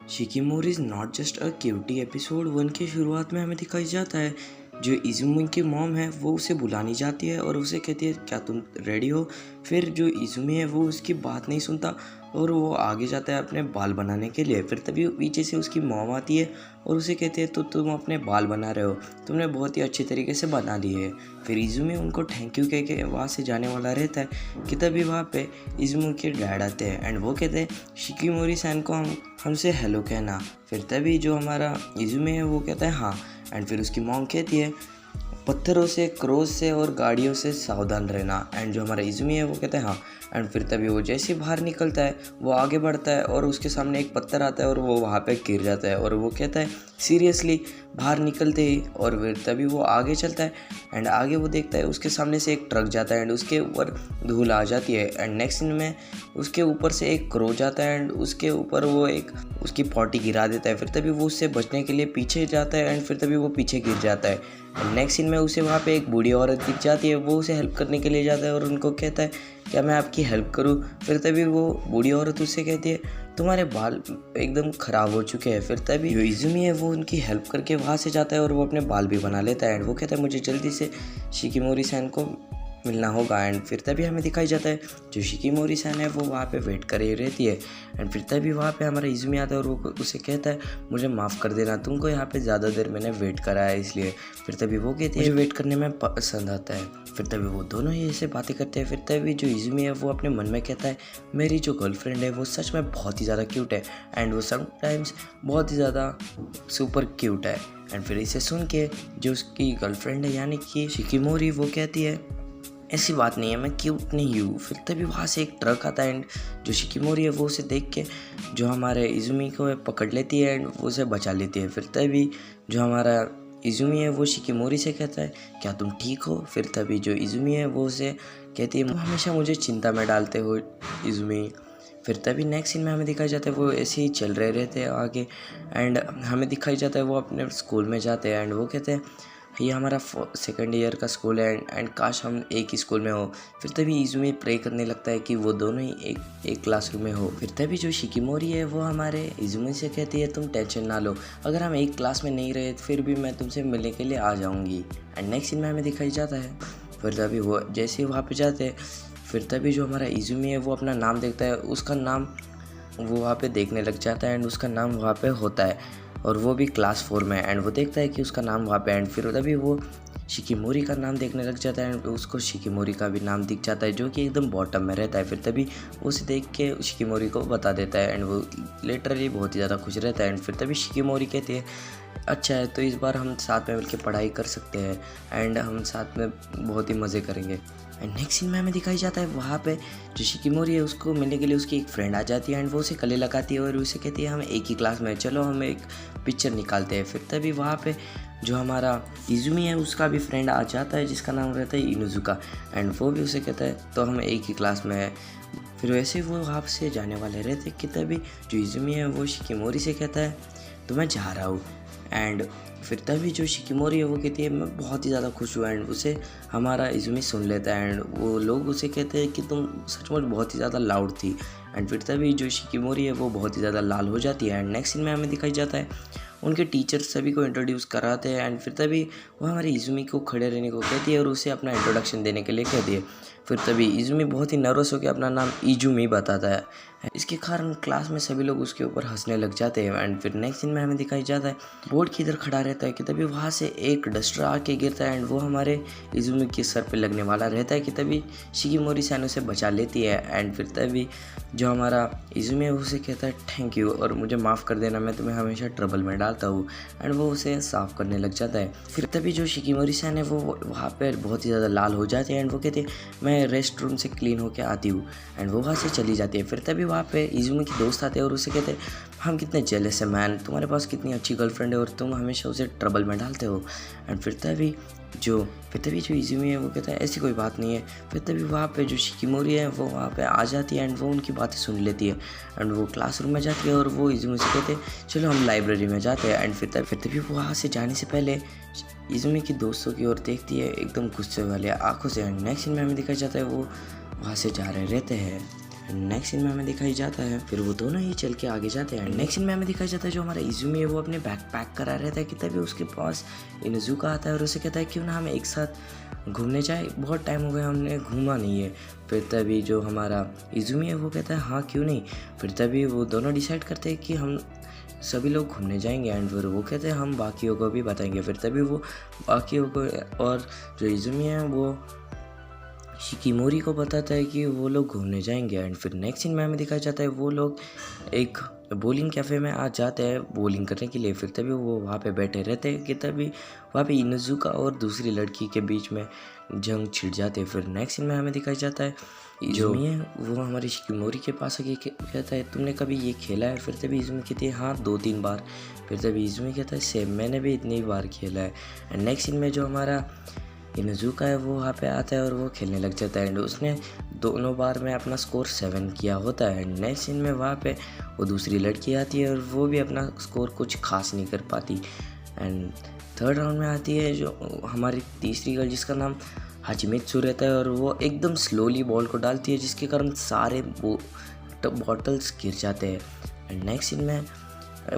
शिकीमोरी is not just a cutie. Episode 1 की शुरुआत में हमें दिखाई जाता है जो इज़ुमी की मॉम है वो उसे बुलानी जाती है और उसे कहती है क्या तुम रेडी हो। फिर जो इज़ुमी है वो उसकी बात नहीं सुनता और वो आगे जाता है अपने बाल बनाने के लिए। फिर तभी पीछे से उसकी मॉम आती है और उसे कहती है तो तुम अपने बाल बना रहे हो, तुमने बहुत ही अच्छे तरीके से बना लिए है। फिर इज़ुमी उनको थैंक यू कह के वहाँ से जाने वाला रहता है कि तभी वहाँ पे इज़ुमी के डैड आते हैं एंड वो कहते हैं शिकीमोरी सैन को हमसे हेलो कहना। फिर तभी जो हमारा इज़ुमी है वो कहता है हाँ एंड फिर उसकी मॉम कहती है पत्थरों से, क्रोज से और गाड़ियों से सावधान रहना। एंड जो हमारा इज़ुमी है वो कहता है हाँ एंड फिर तभी वो जैसे ही बाहर निकलता है वो आगे बढ़ता है और उसके सामने एक पत्थर आता है और वो वहाँ पे गिर जाता है और वो कहता है सीरियसली बाहर निकलते ही। और फिर तभी वो आगे चलता है एंड आगे वो देखता है उसके सामने से एक ट्रक जाता है एंड उसके ऊपर धूल आ जाती है एंड नेक्स्ट सीन में उसके ऊपर से एक क्रो जाता है एंड उसके ऊपर वो एक उसकी पॉटी गिरा देता है। फिर तभी वो उससे बचने के लिए पीछे जाता है एंड फिर तभी वो पीछे गिर जाता है एंड नेक्स्ट सीन में उसे वहाँ पे एक बूढ़ी औरत दिख जाती है। वो उसे हेल्प करने के लिए जाता है और उनको कहता है क्या मैं आपकी हेल्प करूँ। फिर तभी वो बूढ़ी औरत उससे कहती है तुम्हारे बाल एकदम ख़राब हो चुके हैं। फिर तभी जो इज़ुमी है वो उनकी हेल्प करके वहाँ से जाता है और वो अपने बाल भी बना लेता है एंड वो कहता है मुझे जल्दी से शिकीमोरी सैन को मिलना होगा। एंड फिर तभी हमें दिखाई जाता है जो शिकीमोरी सैन है वो वहाँ पे वेट करे रहती है एंड फिर तभी वहाँ पे हमारा इज़ुमी आता है और वो उसे कहता है मुझे माफ़ कर देना, तुमको यहाँ पे ज़्यादा देर मैंने वेट करा है इसलिए। फिर तभी वो कहती है मुझे वेट करने में पसंद आता है। फिर तभी वो दोनों ही ऐसे बातें करते हैं। फिर तभी जो इज़ुमी है वो अपने मन में कहता है मेरी जो गर्लफ्रेंड है वो सच में बहुत ही ज़्यादा क्यूट है एंड वो समटाइम्स बहुत ही ज़्यादा सुपर क्यूट है। एंड फिर इसे सुन के जो उसकी गर्लफ्रेंड है यानी कि शिकीमोरी वो कहती है ऐसी बात नहीं है, मैं क्यूट नहीं हूँ। फिर तभी वहाँ से एक ट्रक आता है एंड जो शिकीमोरी है वो उसे देख के जो हमारे इज़ुमी को पकड़ लेती है एंड वो उसे बचा लेती है। फिर तभी जो हमारा इज़ुमी है वो शिकीमोरी से कहता है क्या तुम ठीक हो। फिर तभी जो इज़ुमी है वो उसे कहती है तुम हमेशा मुझे चिंता में डालते हो इज़ुमी। फिर तभी नेक्स्ट सीन में हमें दिखाई जाता है वो ऐसे ही चल रहे रहते हैं आगे एंड हमें दिखाई जाता है वो अपने स्कूल में जाते हैं एंड वो कहते हैं ये हमारा सेकेंड ईयर का स्कूल है एंड काश हम एक ही स्कूल में हो। फिर तभी इज़ुमी प्रे करने लगता है कि वो दोनों ही एक क्लासरूम में हो। फिर तभी जो शिकीमोरी है वो हमारे इज़ुमी से कहती है तुम टेंशन ना लो, अगर हम एक क्लास में नहीं रहे फिर भी मैं तुमसे मिलने के लिए आ जाऊँगी। एंड नेक्स्ट सीन में हमें दिखाई जाता है फिर तभी वो जैसे ही वहाँ पर जाते हैं फिर तभी जो हमारा इज़ुमी है वो अपना नाम देखता है, उसका नाम वो वहाँ पे देखने लग जाता है एंड उसका नाम वहाँ पे होता है और वो भी क्लास 4 में एंड वो देखता है कि उसका नाम वहाँ पे एंड फिर तभी वो शिकीमोरी का नाम देखने लग जाता है एंड उसको शिकीमोरी का भी नाम दिख जाता है जो कि एकदम बॉटम में रहता है। फिर तभी उसे देख के शिकीमोरी को बता देता है एंड वो लिटरली बहुत ही ज़्यादा खुश रहता है। एंड फिर तभी शिकीमोरी कहती है अच्छा है तो इस बार हम साथ में मिलकर पढ़ाई कर सकते हैं एंड हम साथ में बहुत ही मज़े करेंगे। एंड नेक्स्ट सीन में हमें दिखाई जाता है वहाँ पे जो शिकीमोरी है उसको मिलने के लिए उसकी एक फ्रेंड आ जाती है एंड वो उसे गले लगाती है और उसे कहती है हम एक ही क्लास में, चलो हम एक पिक्चर निकालते हैं। फिर तभी वहाँ पे जो हमारा इज़ुमी है उसका भी फ्रेंड आ जाता है जिसका नाम रहता है इनुजुका एंड वो भी उसे कहता है तो हम एक ही क्लास में है। फिर वैसे वो वहाँ से जाने वाले रहते कि तभी जो इज़ुमी है वो शिकीमोरी से कहता है तो मैं जा रहा हूँ। एंड फिर तभी जो शिकीमोरी है वो कहती है मैं बहुत ही ज़्यादा खुश हूँ एंड उसे हमारा इज़ुमी सुन लेता है एंड वो लोग उसे कहते हैं कि तुम सचमुच बहुत ही ज़्यादा लाउड थी। एंड फिर तभी जो शिकीमोरी है वो बहुत ही ज़्यादा लाल हो जाती है एंड नेक्स्ट सीन में हमें दिखाई जाता है उनके टीचर सभी को इंट्रोड्यूस कराते हैं एंड फिर तभी वो हमारे इज़ुमी को खड़े रहने को कहती है और उसे अपना इंट्रोडक्शन देने के लिए कहती है। फिर तभी इज़ुमी बहुत ही नर्वस होकर अपना नाम इजुमी बताता है, इसके कारण क्लास में सभी लोग उसके ऊपर हंसने लग जाते हैं। एंड फिर नेक्स्ट सीन में हमें दिखाई जाता है बोर्ड की इधर खड़ा रहता है कि तभी वहाँ से एक डस्टर आके गिरता है एंड वो हमारे इज़ुमी के सर पे लगने वाला रहता है कि तभी शिकीमोरी सैन उसे बचा लेती है। एंड फिर तभी जो हमारा इज़ुमी है उसे कहता है थैंक यू और मुझे माफ़ कर देना, मैं तुम्हें हमेशा ट्रबल में डालता हूँ एंड वो उसे साफ़ करने लग जाता है। फिर तभी जो शिकीमोरी सैन है वो वहाँ पर बहुत ही ज़्यादा लाल हो जाते हैं एंड वो कहते हैं मैं रेस्ट रूम से क्लीन होकर आती हूँ एंड वो वहाँ से चली जाती है। फिर तभी वहाँ पे इज़ुमी के दोस्त आते हैं और उसे कहते हैं हम कितने जेलस है मैन, तुम्हारे पास कितनी अच्छी गर्लफ्रेंड है और तुम हमेशा उसे ट्रबल में डालते हो। एंड फिर तभी जो इज़ुमी है वो कहता है ऐसी कोई बात नहीं है। फिर तभी वहाँ पे जो शिकीमोरी है वो वहाँ पे आ जाती है एंड वो उनकी बातें सुन लेती है एंड वो क्लासरूम में जाती है और वो इज़ुमी से कहते हैं चलो हम लाइब्रेरी में जाते हैं। एंड फिर तभी वो वहाँ से जाने से पहले इज़ुमी की दोस्तों की ओर देखती है एकदम गुस्से वाले आंखों से। एंड नेक्स्ट सीन में हमें दिखाया जाता है वो वहाँ से जा रहे रहते हैं नेक्स्ट सीन में हमें दिखाई जाता है फिर वो दोनों ही चल के आगे जाते हैं। नेक्स्ट सीन में हमें दिखाई जाता है जो हमारा इज़ुमी है वो अपने बैग पैक करा रहता है कि तभी उसके पास इनुजुका आता है और उसे कहता है क्यों ना हम एक साथ घूमने जाए, बहुत टाइम हो गया हमने घूमा नहीं है। फिर तभी जो हमारा इज़ुमी है वो कहता है हाँ क्यों नहीं। फिर तभी वो दोनों डिसाइड करते हैं कि हम सभी लोग घूमने जाएंगे एंड फिर वो कहते हैं हम बाकियों को भी बताएंगे। फिर तभी वो बाकियों को और जो इज़ुमी है वो शिकिमोरी को बताता है कि वो लोग घूमने जाएंगे। एंड फिर नेक्स्ट सीन में हमें दिखाया जाता है वो लोग एक बोलिंग कैफ़े में आ जाते हैं बोलिंग करने के लिए। फिर तभी वो वहाँ पे बैठे रहते हैं कि तभी वहाँ पे इनुजुका और दूसरी लड़की के बीच में जंग छिड़ जाती है। फिर नेक्स्ट सीन में हमें दिखाया जाता है इज़ुमी है वो हमारी शिकिमोरी के पास आके कहता है तुमने कभी ये खेला है। फिर तभी इज़ुमी कहती है हाँ 2-3 बार। फिर तभी इज़ुमी कहता है सेम मैंने भी इतनी बार खेला है। एंड नेक्स्ट सीन में जो हमारा इनुजुका है वो वहाँ पे आता है और वो खेलने लग जाता है एंड उसने दोनों बार में अपना स्कोर 7 किया होता है। एंड नेक्स्ट सीन में वहाँ पे वो दूसरी लड़की आती है और वो भी अपना स्कोर कुछ खास नहीं कर पाती। एंड थर्ड राउंड में आती है जो हमारी तीसरी गर्ल जिसका नाम हाचिमित्सु रहता है और वो एकदम स्लोली बॉल को डालती है जिसके कारण सारे बॉटल्स गिर जाते हैं। एंड नेक्स्ट सीन में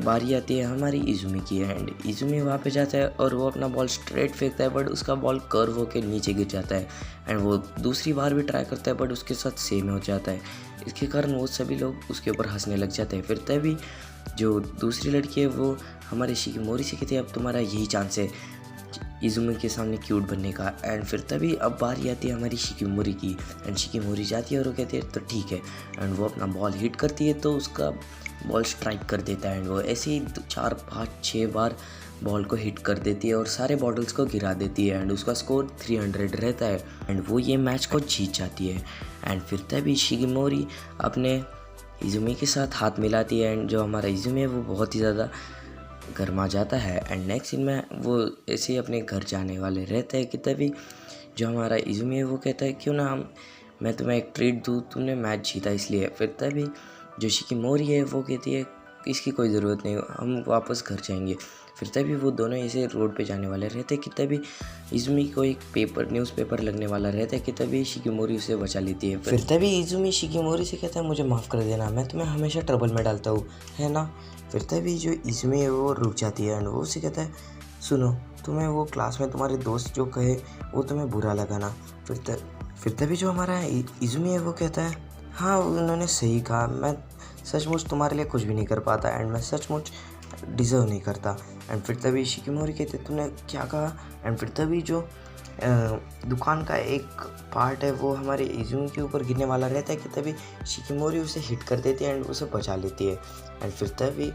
बारी आती है हमारी इज़ुमी की एंड इज़ुमी वहाँ पे जाता है और वो अपना बॉल स्ट्रेट फेंकता है बट उसका बॉल कर्व होकर नीचे गिर जाता है। एंड वो दूसरी बार भी ट्राई करता है बट उसके साथ सेम हो जाता है। इसके कारण वो सभी लोग उसके ऊपर हंसने लग जाते हैं। फिर तभी जो दूसरी लड़की है वो हमारे शिकिमोरी से कहती है अब तुम्हारा यही चांस है इज़ुमी के सामने क्यूट बनने का। एंड फिर तभी अब बारी आती है हमारी शिकिमोरी की एंड शिकिमोरी जाती है और वो कहती है तो ठीक है। एंड वो अपना बॉल हिट करती है तो उसका बॉल स्ट्राइक कर देता है एंड वो ऐसे ही 4-5-6 बार बॉल को हिट कर देती है और सारे बॉटल्स को गिरा देती है एंड उसका स्कोर 300 रहता है एंड वो ये मैच को जीत जाती है। एंड फिर तभी शिकिमोरी अपने इज़ुमी के साथ हाथ मिलाती है एंड जो हमारा इज़ुमी है वो बहुत ही ज़्यादा गर्मा जाता है। एंड नेक्स्ट सीन में वो ऐसे ही अपने घर जाने वाले रहते हैं कि तभी जो हमारा इज़ुमी है वो कहता है क्यों ना मैं तुम्हें एक ट्रीट दूँ, तुमने मैच जीता इसलिए। फिर तभी जो शिकिमोरी है वो कहती है इसकी कोई ज़रूरत नहीं, हम वापस घर जाएंगे। फिर तभी वो दोनों ऐसे रोड पे जाने वाले रहते हैं कि तभी इज़ुमी को एक न्यूज़पेपर लगने वाला रहता है कि तभी शिकिमोरी उसे बचा लेती है। फिर तभी इज़ुमी शिकिमोरी से कहता है मुझे माफ़ कर देना, मैं तुम्हें हमेशा ट्रबल में डालता हूँ है ना। फिर तभी जो इज़ुमी है वो रुक जाती है एंड वो उसे कहता है सुनो तुम्हें वो क्लास में तुम्हारे दोस्त जो कहे वो तुम्हें बुरा लगा ना। फिर तभी जो हमारा इज़ुमी है वो कहता है हाँ उन्होंने सही कहा, मैं सचमुच तुम्हारे लिए कुछ भी नहीं कर पाता एंड मैं सचमुच डिज़र्व नहीं करता। एंड फिर तभी शिकिमोरी कहते तूने क्या कहा। एंड फिर तभी जो दुकान का एक पार्ट है वो हमारे इज़ुमी के ऊपर गिरने वाला रहता है कि तभी शिकिमोरी उसे हिट कर देती है एंड उसे बचा लेती है। एंड फिर तभी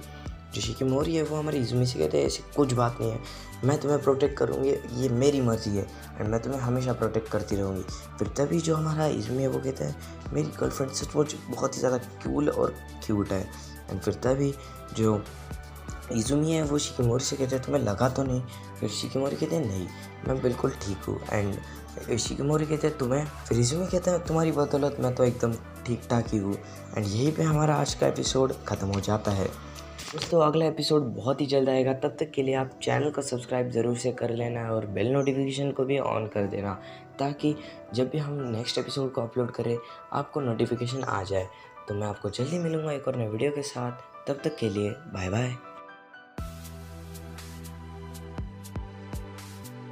जो शिकिमोरी है वो हमारे इज़ुमी से कहते हैं ऐसी कुछ बात नहीं है, मैं तुम्हें प्रोटेक्ट करूँगी, ये मेरी मर्ज़ी है एंड मैं तुम्हें हमेशा प्रोटेक्ट करती रहूँगी। फिर तभी जो हमारा इज़ुमी है वो कहता है मेरी गर्लफ्रेंड सचमुच बहुत ही ज़्यादा कूल और क्यूट है। एंड फिर तभी जो इज़ुमी है वो शिकिमोरी से कहते हैं तुम्हें लगा तो नहीं। फिर शिकिमोरी कहते हैं नहीं मैं बिल्कुल ठीक हूँ। एंड शिकिमोरी कहते हैं तुम्हें। फिर इज़ुमी कहता है तुम्हारी बदौलत मैं तो एकदम ठीक ठाक ही हूँ। एंड यहीं पे हमारा आज का एपिसोड ख़त्म हो जाता है। दोस्तों अगला एपिसोड बहुत ही जल्द आएगा, तब तक के लिए आप चैनल को सब्सक्राइब ज़रूर से कर लेना और बेल नोटिफिकेशन को भी ऑन कर देना ताकि जब भी हम नेक्स्ट एपिसोड को अपलोड करें आपको नोटिफिकेशन आ जाए। तो मैं आपको जल्दी मिलूँगा एक और नए वीडियो के साथ, तब तक के लिए बाय बाय।